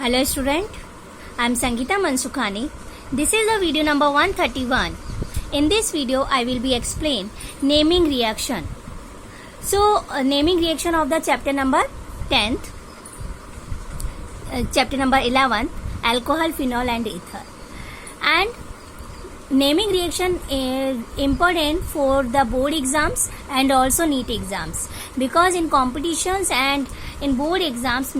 Hello student, I am Sangeeta Mansukhani. This is the video number 131. In this video I will be explain naming reaction. So naming reaction of the chapter number 10th, chapter number 11, alcohol, phenol and ether. And naming reaction is important for the board exams and also NEET exams, because in competitions and in board exams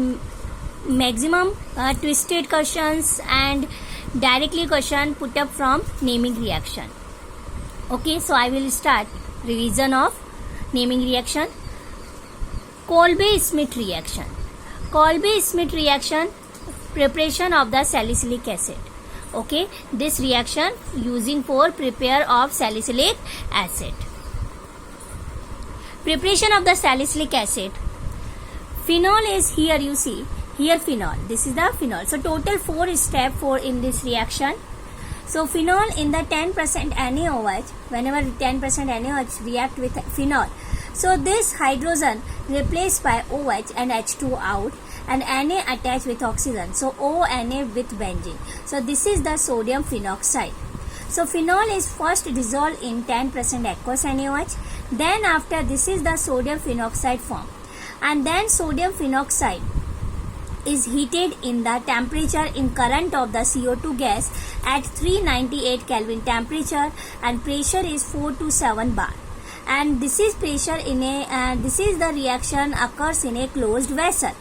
maximum twisted questions and directly question put up from naming reaction. Okay, so I will start revision of naming reaction. Kolbe-Schmitt reaction. Kolbe-Schmitt reaction, preparation of the salicylic acid. Okay, this reaction using for prepare of salicylic acid. Preparation of the salicylic acid. Phenol is here, you see here phenol, this is the phenol. So total 4 steps for in this reaction. So phenol in the 10% NaOH, whenever 10% NaOH react with phenol, so this hydrogen replaced by OH and H2 out and Na attached with oxygen, so ONa with benzene. So this is the sodium phenoxide. So phenol is first dissolved in 10% aqueous NaOH, then after this is the sodium phenoxide form, and then sodium phenoxide is heated in the temperature in current of the CO2 gas at 398 Kelvin temperature, and pressure is 4 to 7 bar, and this is pressure in a this is the reaction occurs in a closed vessel.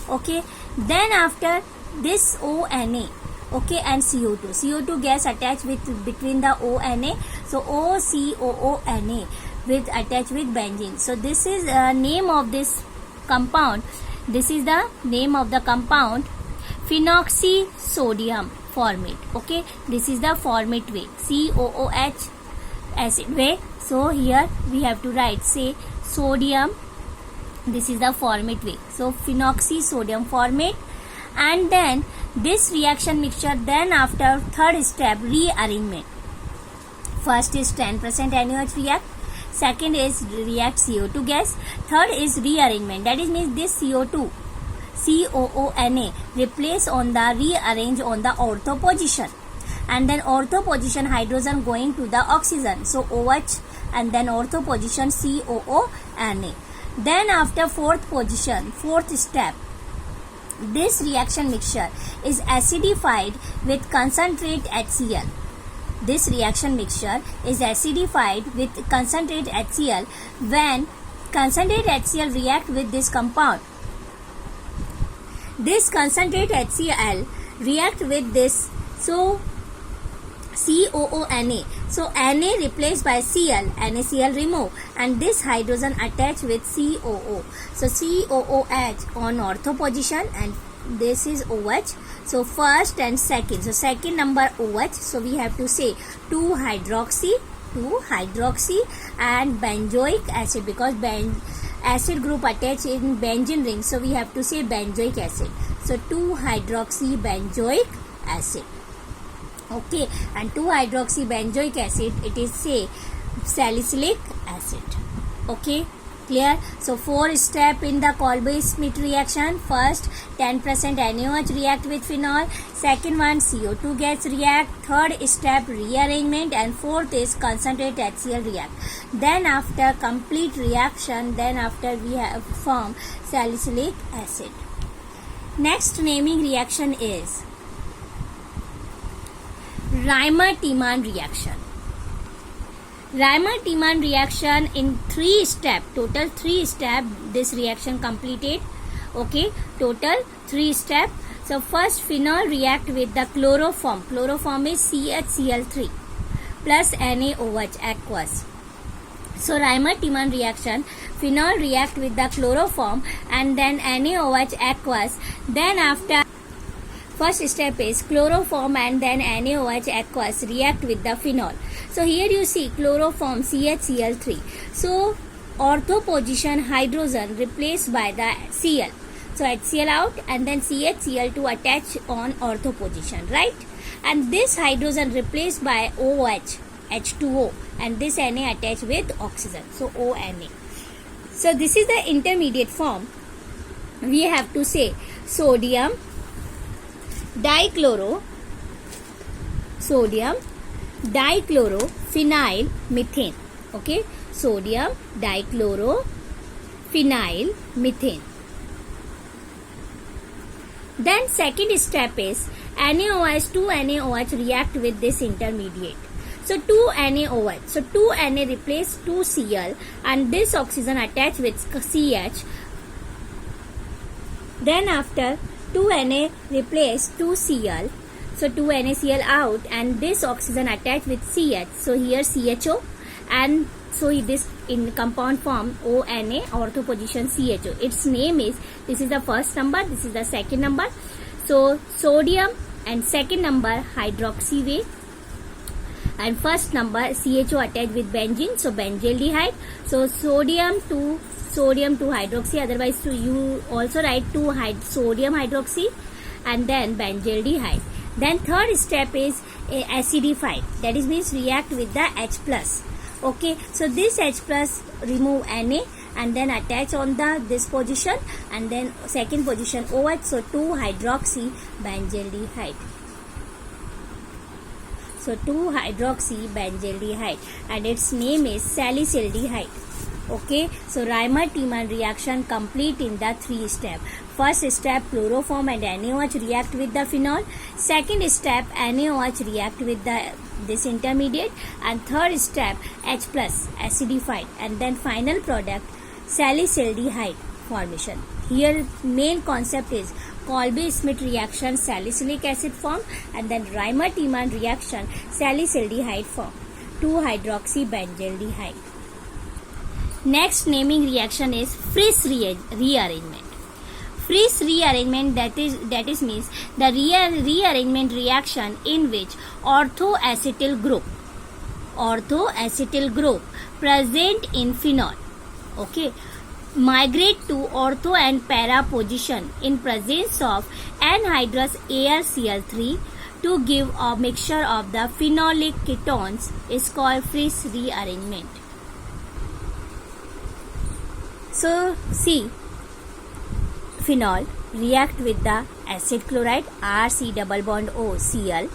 Okay, then after this ONa, okay, and CO2 gas attached with between the ONa, so OCOONa with attached with benzene. So this is name of this compound. This is the name of the compound, phenoxysodium formate. Okay, this is the formate way, COOH acid way. So here we have to write, say sodium, this is the formate way, so phenoxysodium formate. And then this reaction mixture, then after third step, rearrangement. First is 10% NaOH react, second is react CO2 gas, third is rearrangement, that is means this CO2 COONa replace on the rearrange on the ortho position, and then ortho position hydrogen going to the oxygen, so OH, and then ortho position COONa. Then after fourth position, fourth step, this reaction mixture is acidified with concentrate HCl. This reaction mixture is acidified with concentrate HCl. When concentrate HCl react with this compound, this concentrate HCl react with this, so COONa, so Na replaced by Cl, NaCl remove, and this hydrogen attached with COO, so COOH on ortho position, and this is OH, so first and second, so second number OH, so we have to say 2-hydroxy and benzoic acid, because acid group attached in benzene ring, so we have to say benzoic acid, so 2-hydroxy benzoic acid. Okay, and 2-hydroxy benzoic acid, it is say salicylic acid. Okay, clear? So 4 step in the Kolbe-Schmitt reaction. First 10% NaOH react with phenol, second one CO2 gas react, third step rearrangement, and fourth is concentrate HCl react. Then after complete reaction, then after we have form salicylic acid. Next naming reaction is Reimer-Tiemann reaction. Reimer-Tiemann reaction in 3 step, total 3 step this reaction completed. Okay, total 3 step. So first phenol react with the chloroform is CHCl3 plus NaOH aqueous. So Reimer-Tiemann reaction, phenol react with the chloroform and then NaOH aqueous. Then after first step is chloroform and then NaOH aqueous react with the phenol. So here you see chloroform CHCl3. So ortho position hydrogen replaced by the Cl. So HCl out and then CHCl2 attach on ortho position, right? And this hydrogen replaced by OH, H2O, and this Na attached with oxygen. So ONa. So this is the intermediate form. We have to say sodium dichloro sodium dichlorophenyl methane. Okay, sodium dichlorophenyl methane. Then second step is NaOH, 2 NaOH react with this intermediate. So 2 NaOH. So 2 Na replace 2 Cl and this oxygen attach with CH. Then after 2 Na replace 2 Cl. So 2 NaCl out and this oxygen attach with CH. So here CHO and so this in compound form ONA, ortho position CHO. Its name is, this is the first number, this is the second number. So sodium and second number hydroxy way. And first number CHO attached with benzene, so benzaldehyde. So sodium to hydroxy, otherwise so you also write sodium hydroxy and then benzaldehyde. Then third step is acidified, that is means react with the H plus. Okay, so this H plus remove Na and then attach on this position and then second position OH, so 2 hydroxy benzaldehyde. So 2 hydroxy benzaldehyde and its name is salicylaldehyde. Okay, so Reimer-Tiemann reaction complete in the 3 step. First step, chloroform and NaOH react with the phenol. Second step, NaOH react with this intermediate. And third step, H plus acidified. And then final product, salicylaldehyde formation. Here main concept is Kolbe-Schmidt reaction, salicylic acid form, and then Reimer-Tiemann reaction, salicylaldehyde form, 2-hydroxy benzaldehyde. Next naming reaction is Frisch rearrangement. Frisch rearrangement, that is means the rearrangement reaction in which orthoacetyl group present in phenol, okay, migrate to ortho and para position in presence of anhydrous AlCl3 to give a mixture of the phenolic ketones is called Frisch rearrangement. So see, phenol react with the acid chloride RC double bond O Cl,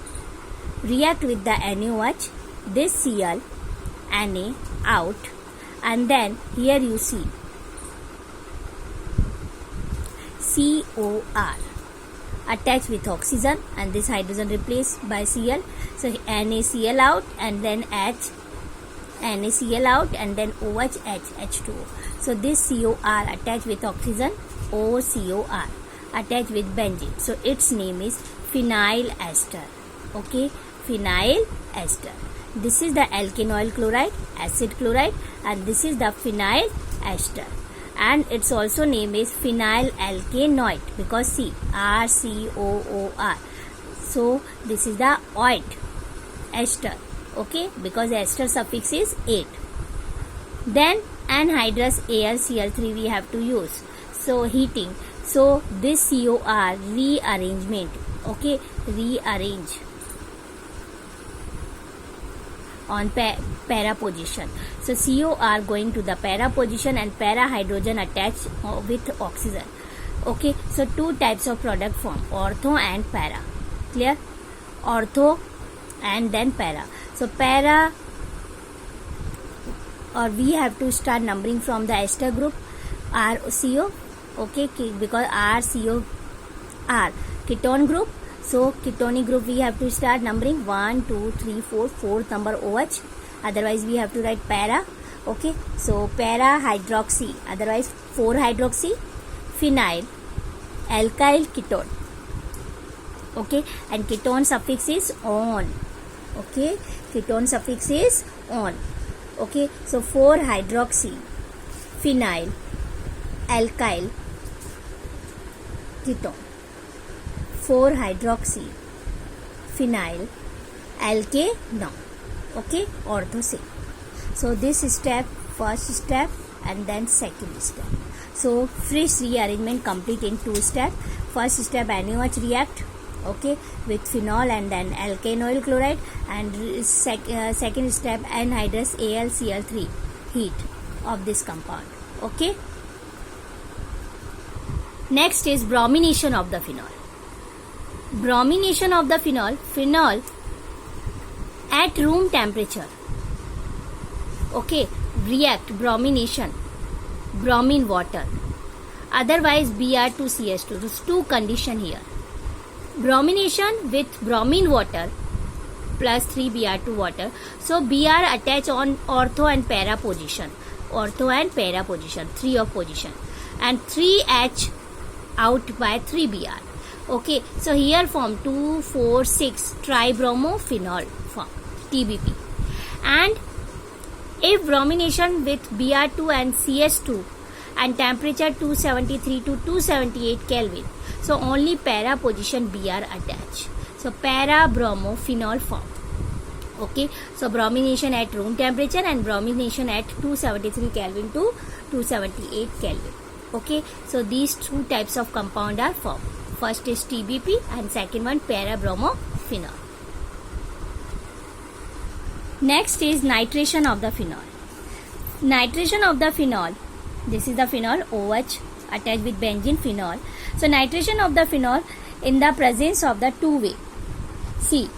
react with the NaOH, this Cl, Na out, and then here you see COR attached with oxygen and this hydrogen replaced by Cl. So NaCl out and then H, NaCl out and then OH, H2O. So this COR attached with oxygen, OCOR attached with benzene. So its name is phenyl ester. Okay, phenyl ester. This is the alkanoyl chloride, acid chloride, and this is the phenyl ester. And its also name is phenyl alkanoate because see RCOOR. So this is the oit ester. Okay, because ester suffix is 8. Then anhydrous AlCl3 we have to use. So heating. So this COR rearrangement. Okay, rearrange on para position. So COR going to the para position and para hydrogen attached with oxygen. Okay, so 2 types of product form, ortho and para. Clear? Ortho and then para. So para, or we have to start numbering from the ester group RCO. Okay, because RCO R ketone group. So ketonic group we have to start numbering 1, 2, 3, 4, 4th number OH. Otherwise we have to write para. Okay, so para hydroxy, otherwise 4 hydroxy phenyl alkyl ketone. Okay, and ketone suffix is on. Okay, ketone suffix is on. Okay, so 4 hydroxy phenyl alkyl ketone, 4 hydroxy phenyl alkanone. Okay, ortho same. So this step, first step and then second step. So Frisch rearrangement complete in 2 steps. First step, NaOH react, okay, with phenol and then alkanoyl chloride, and second step, anhydrous AlCl3 heat of this compound. Okay. Next is bromination of the phenol. bromination of the phenol at room temperature. Okay, react bromination, bromine water, otherwise Br2CS2. There's two condition here. Bromination with bromine water plus 3Br2 water. So Br attach on ortho and para position. Ortho and para position, 3 of position. And 3H out by 3Br. Okay, so here form 2,4,6 tribromophenol form, TBP. And if bromination with Br2 and CS2 and temperature 273 to 278 Kelvin, so only para position Br attach. So para bromophenol form. Okay, so bromination at room temperature and bromination at 273 Kelvin to 278 Kelvin. Okay, so these two types of compound are formed. First is TBP and second one para bromophenol. Next is nitration of the phenol. Nitration of the phenol. This is the phenol OH attached with benzene phenol. So nitration of the phenol in the presence of the two-way. See,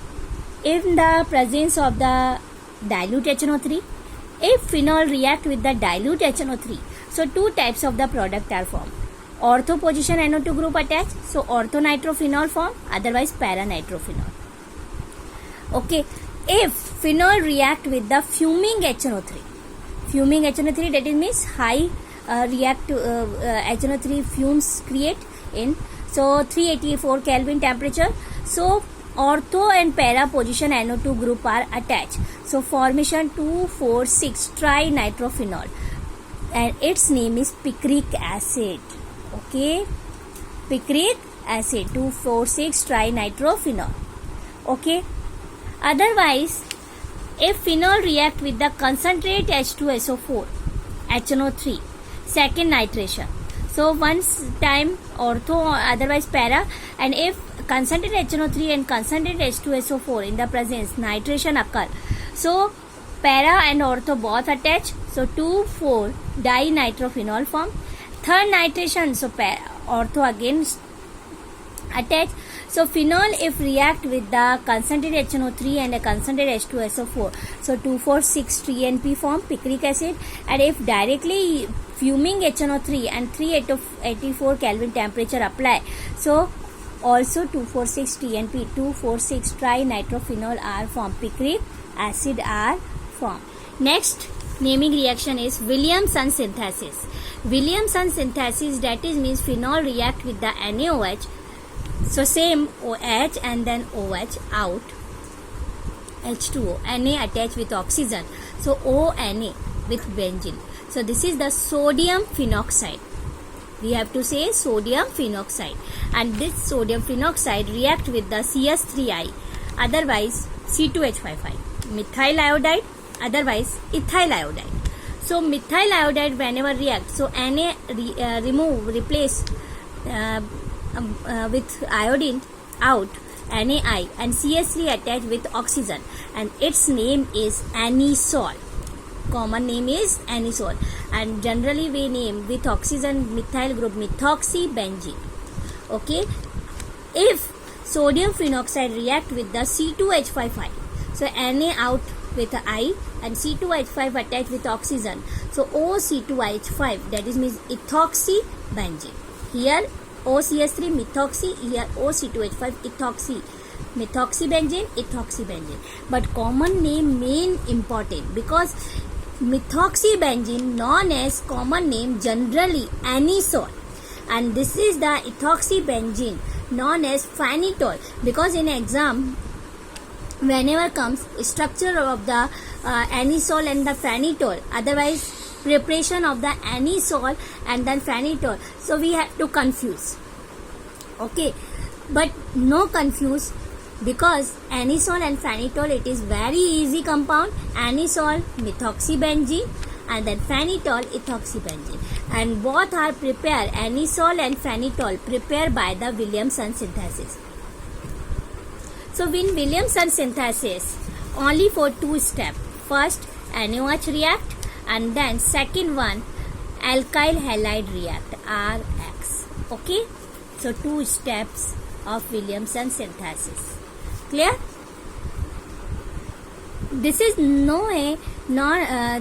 in the presence of the dilute HNO3, if phenol react with the dilute HNO3, so two types of the product are formed. Ortho position NO2 group attached, so orthonitrophenol form, otherwise para-nitrophenol. Okay, if phenol react with the fuming HNO3, fuming HNO3, that is means high HNO3 fumes create in, so 384 Kelvin temperature, so ortho and para position NO2 group are attached, so formation 2,4,6 trinitrophenol, and its name is picric acid. Okay, picric acid, 2,4,6 trinitrophenol. Okay, otherwise if phenol react with the concentrate H2SO4 HNO3, second nitration, so once time ortho, otherwise para, and if concentrate HNO3 and concentrate H2SO4 in the presence nitration occur, so para and ortho both attach, so 2,4 dinitrophenol form. Third nitration, so ortho again attach, so phenol if react with the concentrate HNO3 and a concentrate H2SO4, so 2,4,6 TNP form, picric acid, and if directly fuming HNO3 and 384 Kelvin temperature apply, so also 2,4,6 TNP, 2,4,6 trinitrophenol are formed, picric acid are formed. Next naming reaction is Williamson synthesis. Williamson synthesis, that is means phenol react with the NaOH, so same OH and then OH out, H2O, Na attached with oxygen, so ONa with benzene. So this is the sodium phenoxide. We have to say sodium phenoxide, and this sodium phenoxide react with the CS3I, otherwise C2H55, methyl iodide, otherwise ethyl iodide. So methyl iodide whenever react, so Na replace with iodine out, NaI, and CS3 attached with oxygen, and its name is anisole. Common name is anisole, and generally we name with oxygen methyl group methoxybenzene. Okay, if sodium phenoxide react with the C2H55, so Na out with I and C2H5 attached with oxygen, so OC2H5, that is means ethoxybenzene. Here OCS3 methoxy, here OC2H5 ethoxy, methoxybenzene, ethoxybenzene. But common name main important, because methoxybenzene known as common name generally anisole, and this is the ethoxybenzene known as phenitol, because in exam whenever comes structure of the anisole and the phenitol, otherwise preparation of the anisole and then phenitol, so we have to confuse. Okay, but no confuse, because anisole and phenitol, it is very easy compound. Anisole methoxybenzene and then phenitol ethoxybenzene, and both are prepared, anisole and phenitol prepared by the Williamson synthesis. So in Williamson synthesis only for two steps. First NaOH react, and then second one alkyl halide react, RX. Okay, so two steps of Williamson synthesis. Clear? This is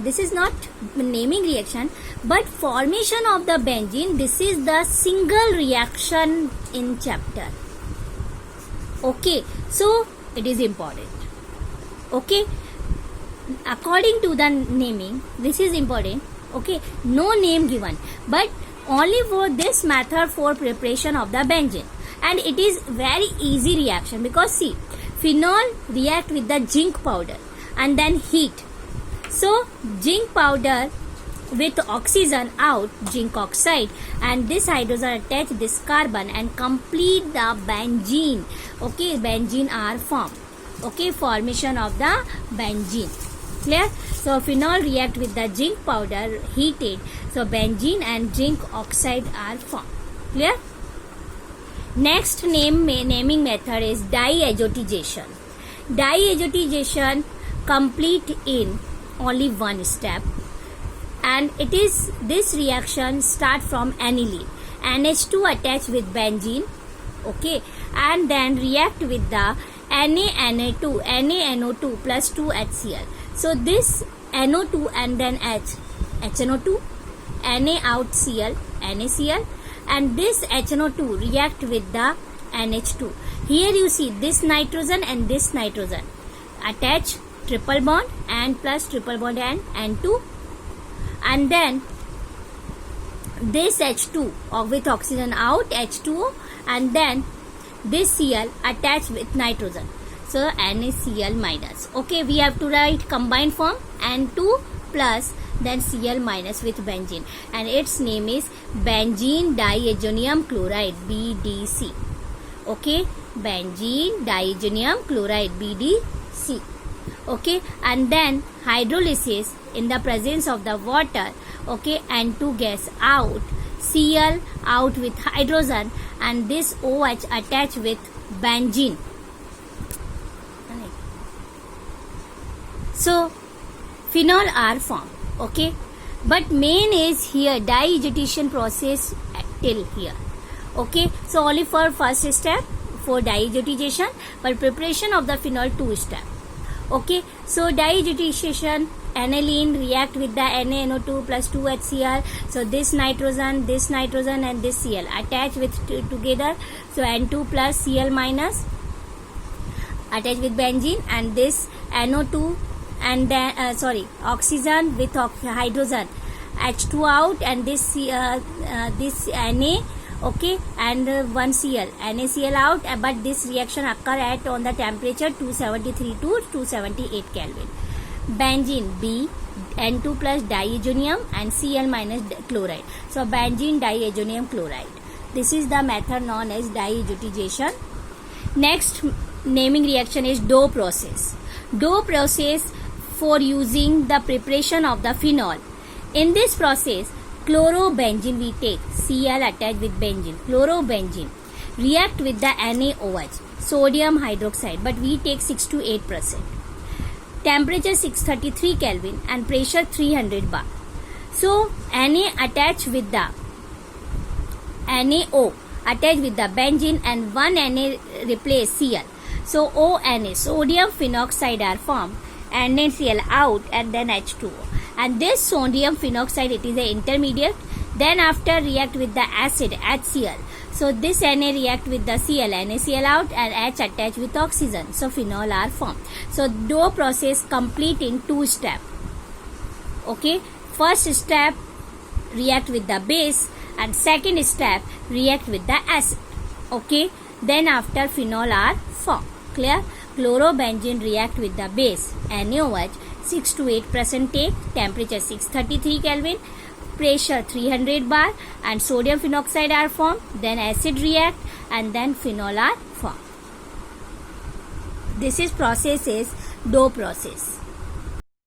this is not naming reaction, but formation of the benzene. This is the single reaction in chapter. Okay, so it is important. Okay, according to the naming, this is important. Okay, no name given, but only for this method for preparation of the benzene, and it is very easy reaction because see, phenol react with the zinc powder and then heat. So zinc powder with oxygen out, zinc oxide, and this hydrogen attach this carbon and complete the benzene. Okay, benzene are formed. Okay, formation of the benzene. Clear? So phenol react with the zinc powder heated. So benzene and zinc oxide are formed. Clear? Next naming method is diazotization. Diazotization complete in only one step, and it is this reaction start from aniline. NH2 attach with benzene, okay, and then react with the NaNO2, NaNO2 plus 2 HCl. So this NO2 and then HNO2, Na out Cl, NaCl, and this HNO2 react with the NH2. Here you see this nitrogen and this nitrogen attach triple bond and plus triple bond and N2, and then this H2 with oxygen out, H2O, and then this Cl attached with nitrogen, so NaCl minus. Okay, we have to write combined form N2 plus then Cl minus with benzene, and its name is benzene diazonium chloride, BDC. Okay, benzene diazonium chloride, BDC. Okay, and then hydrolysis in the presence of the water. Okay, N2 gas out, Cl out with hydrogen, and this OH attached with benzene. Right. So phenol are formed. Okay, but main is here diazotization process till here. Okay, so only for first step for diazotization, but preparation of the phenol 2 step. Okay, so diazotization, aniline react with the NaNO2 plus 2 HCl. So this nitrogen and this Cl attach with together. So N2 plus Cl minus attach with benzene, and this NO2 and then oxygen with hydrogen, H2 out, and this this Na. Okay, and one Cl, NaCl out, but this reaction occur at on the temperature 273 to 278 Kelvin. Benzene B, N2 plus diazonium and Cl minus chloride. So benzene diazonium chloride. This is the method known as diazotization. Next naming reaction is Dow process. Dow process for using the preparation of the phenol. In this process, chlorobenzene we take, Cl attached with benzene, chlorobenzene react with the NaOH, sodium hydroxide, but we take 6 to 8%. Temperature 633 Kelvin and pressure 300 bar. So Na attached with the NaO attached with the benzene, and one Na replace Cl. So ONa, sodium phenoxide are formed, NaCl out, and then H2O. And this sodium phenoxide, it is an intermediate. Then after react with the acid HCl. So this Na react with the Cl, NaCl out, and H attach with oxygen. So phenol are formed. So Dow process complete in 2 steps. Okay, first step react with the base, and second step react with the acid. Okay, then after phenol are formed. Clear? Chlorobenzene react with the base NaOH, 6 to 8% take, temperature 633 Kelvin, pressure 300 bar, and sodium phenoxide are formed. Then acid react, and then phenol are formed. This is process is Dow process.